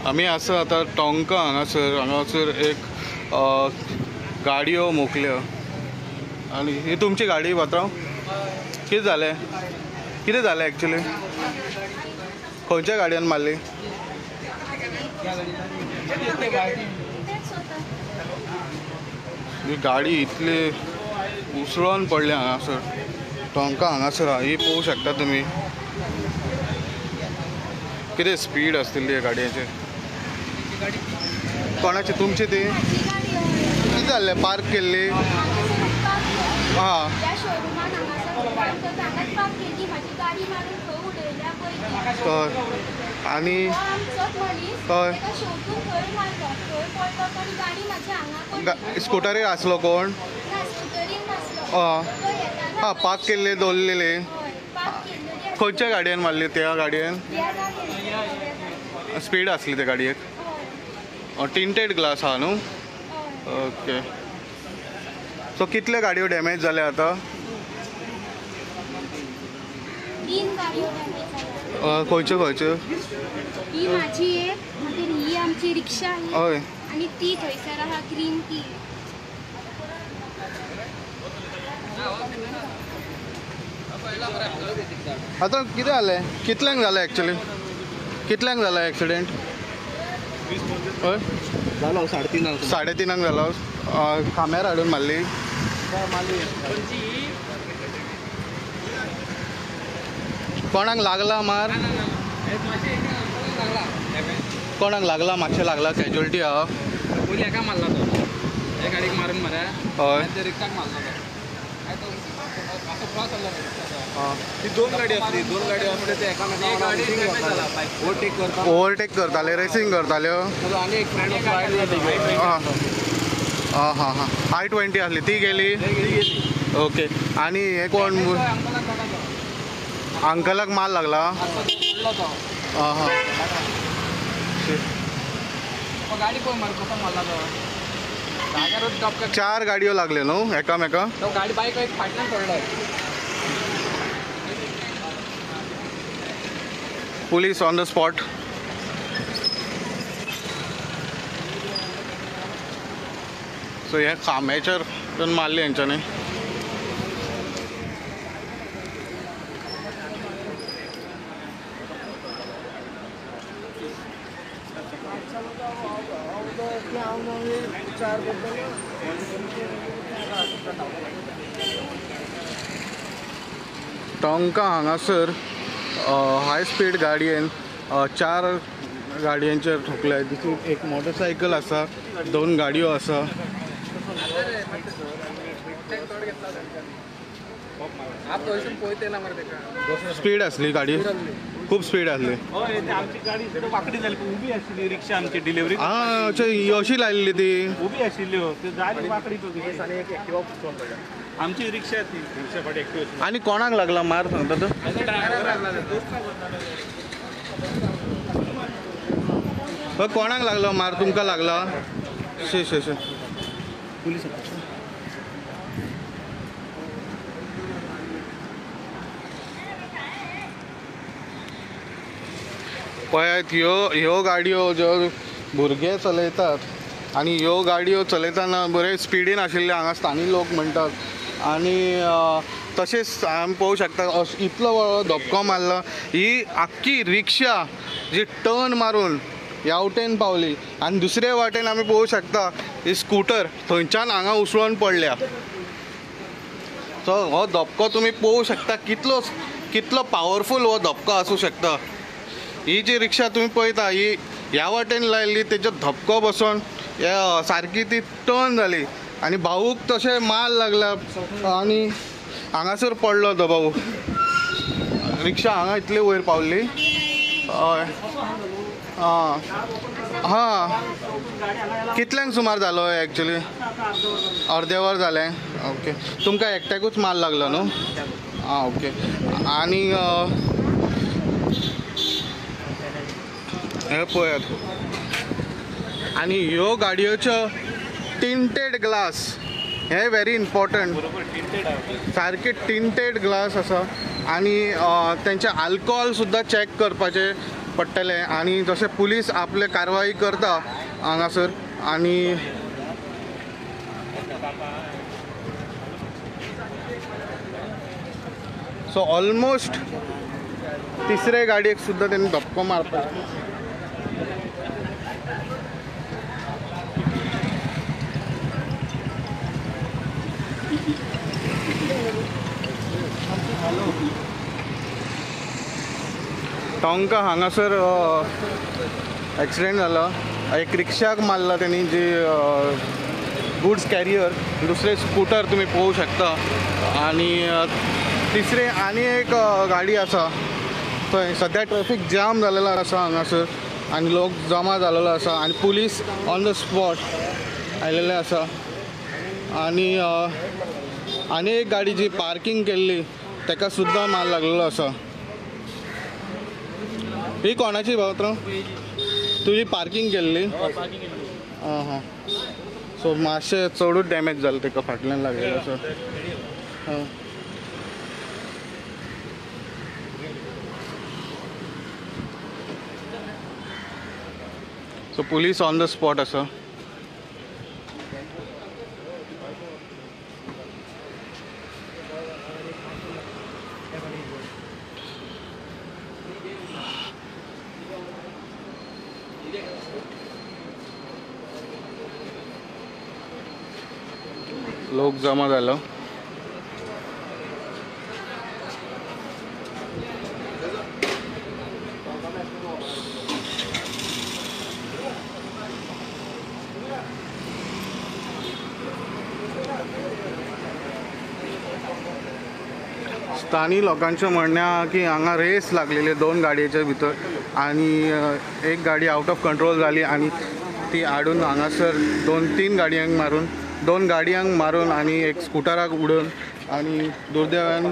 आम्ही असं आता टोंका हांगासर एक गाडयो मोकल्यो आणि ही तुमची गाडी पात्रांव कितें जालें एक्चुअली खंयच्या गाडयान मारली ही गाडी इतली उसळून पडली हांगासर टोंका हांगासर ही पळोवंक शकता तुमी कितें स्पीड आसतली ह्या गाडयेची कोणाची तुमची ती कितें जाल्लें पार्क केल्ली हां आनी स्कुटरीर आसलो कोण हां पार्क केल्ले दवरलेले खंयच्या गाडयेन मारली त्या गाडयेन स्पीड आसली त्या गाडयेक टिंटेड ग्लास आहा न्हू ओके सो कितले गाडयो डॅमेज जाल्या आतां खंयच्यो ही माझी एक मागीर ही आमची रिक्षा हय आणि ती थंयसर आहा ग्रीन टी आतां कितें जालें कितल्यांक जालें एक्चुअली कितल्यांक जाला एक्सिडेंट हय जालो 3:30 जालो खांब्यार हाडून मारली कोणाक लागला मार कोणाक लागला मातशें लागला कॅज्युअलिटी आहा पयलीं एका मारला तो हे गाडीक मारून मरे हय रिक्षाक मारला तो ती दोन गाडी आसली ते ओवरटेक करताले रेसिंग करताल्यो आनी एक फ्रेंड हां हां हां I-20 आसली ती गेली ओके आनी हे कोण अंकलाक माल लागला हां हां गाडी कोण मारला तो 4 गाडयो लागले न्हू एकामेका तो गाडी बायक एक फाटल्यान पडलो police on the spot so हे खांब्याचेर मारले हेंच्यांनी टोंका हांगासर हाय स्पीड गाडयेन 4 गाडयांचेर ठोकल्या दिसून एक मोटरसायकल आसा 2 गाडयो आसा स्पीड आसली गाडी खूप स्पीड आसली आमची गाडी वाकडी जाली उबी आशिल्ली रिक्षा आमची डिलिव्हरी हां अशी लायल्ली ती उबी आशिल्ल्यो ती जाली वाकडी आमची रिक्षा ती रिक्षा फाटी एक्टिव्ह आणि कोणाक लागला मार सांगता तो कोणाक लागलो मार तुमकां लागला शे पुलीस पळयात ह्यो गाडयो ज्यो भुरगे चलयतात आनी ह्यो गाडयो चलयतना बरे स्पिडीन आशिल्ले हांगा स्थानीक लोक म्हणटात आनी तशेंच आमी पळोवंक शकता इतलो व्हडलो धपको मारलो ही आख्खी रिक्षा जी टर्न मारून ह्या वटेन पावली आनी दुसरे वाटेन आमी पळोवंक शकता ही स्कूटर थंयच्यान हांगा उसळून पडल्या सो हो धपको तुमी पळोवंक शकता कितलो पावरफूल हो धपको आसूं शकता ही जी रिक्षा तुम्ही पळयता ही ह्या वाटेन लायल्ली तेजो धपको बसोन सारकी ती टर्न जाली आनी भाऊक तशें माल लागला आनी हांगासर पडलो तो भाऊ रिक्षा हांगा इतले वयर पावल्ली हय हां हां कितल्यांक सुमार जालो एक्चुअली अर्दे वर जालें ओके तुमकां एकट्याकूच माल लागलो न्हू आं ओके आनी हे पळयात आनी ह्यो गाडयोच्यो टिंटेड ग्लास हे व्हेरी इम्पॉर्टंट सारके टिंटेड ग्लास आसा आनी तेंचे आल्कोहोल सुद्दां चॅक करपाचे पडटले आणि जसे पुलीस आपले कारवाई करता हांगासर आणि सो ऑलमोस्ट तिसरे गाडयेक सुद्दां त्यांनी धक्को मारता. टोंका हांगासर ॲक्सिडेंट जाला. एक रिक्षाक मारला त्यांनी जे गुड्स कॅरियर, दुसरे स्कूटर तुम्ही पळोवंक शकता आणि तिसरे आनी एक गाडी आसा थंय. सद्या ट्रॅफिक जाम जालेलो आसा हांगासर आनी लोक जमा जालेलो आसा आनी पुलीस ऑन द स्पॉट आयलेले आसा आनी आनी एक गाडी जी पार्किंग केल्ली ताका सुद्दां मार लागलेलो आसा. ही कोणाची पावत्र तुजी पार्किंग केल्ली? हां हां. सो मातशें चडूच डॅमेज जालें ताका फाटल्यान लागलेलो आसा. हां. So police on the spot आसा. लोक जमा झालो. स्थानिक लोकांचं म्हणणं आहे की हांगा रेस लागलेली दोन गाडयेच्या भितर आणि एक गाडी आउट ऑफ कंट्रोल झाली आणि ती हाडून हांगासर दोन गाडयांक मारून आणि एक स्कूटराक उडोवन आणि दुर्दैवान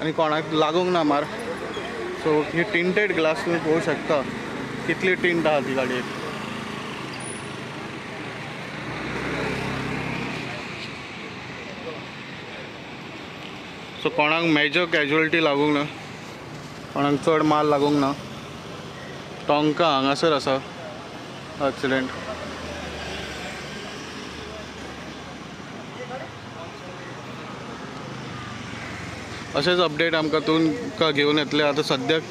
आणि कोणाक लागूंक ना मार. सो ही टिंटेड ग्लास तुम्ही पळोवंक शकता कितली टिंट आहा ती गाडयेक. सो कोणाक मेजर कॅज्युअलिटी लागूंक ना, कोणाक चड माल लागूंक ना. टोंका हांगासर आसा ॲक्सिडेंट. असेच अपडेट आमकां तुमकां घेवन येतले. आतां सद्याक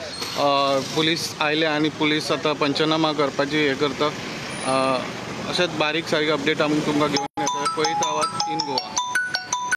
पुलीस आयले आनी पुलीस आतां पंचनामा करपाची हे करता. अशेंच बारीक सारीक अपडेट आमकां तुमकां घेवन येतले. पळयत रावात इन गोवा.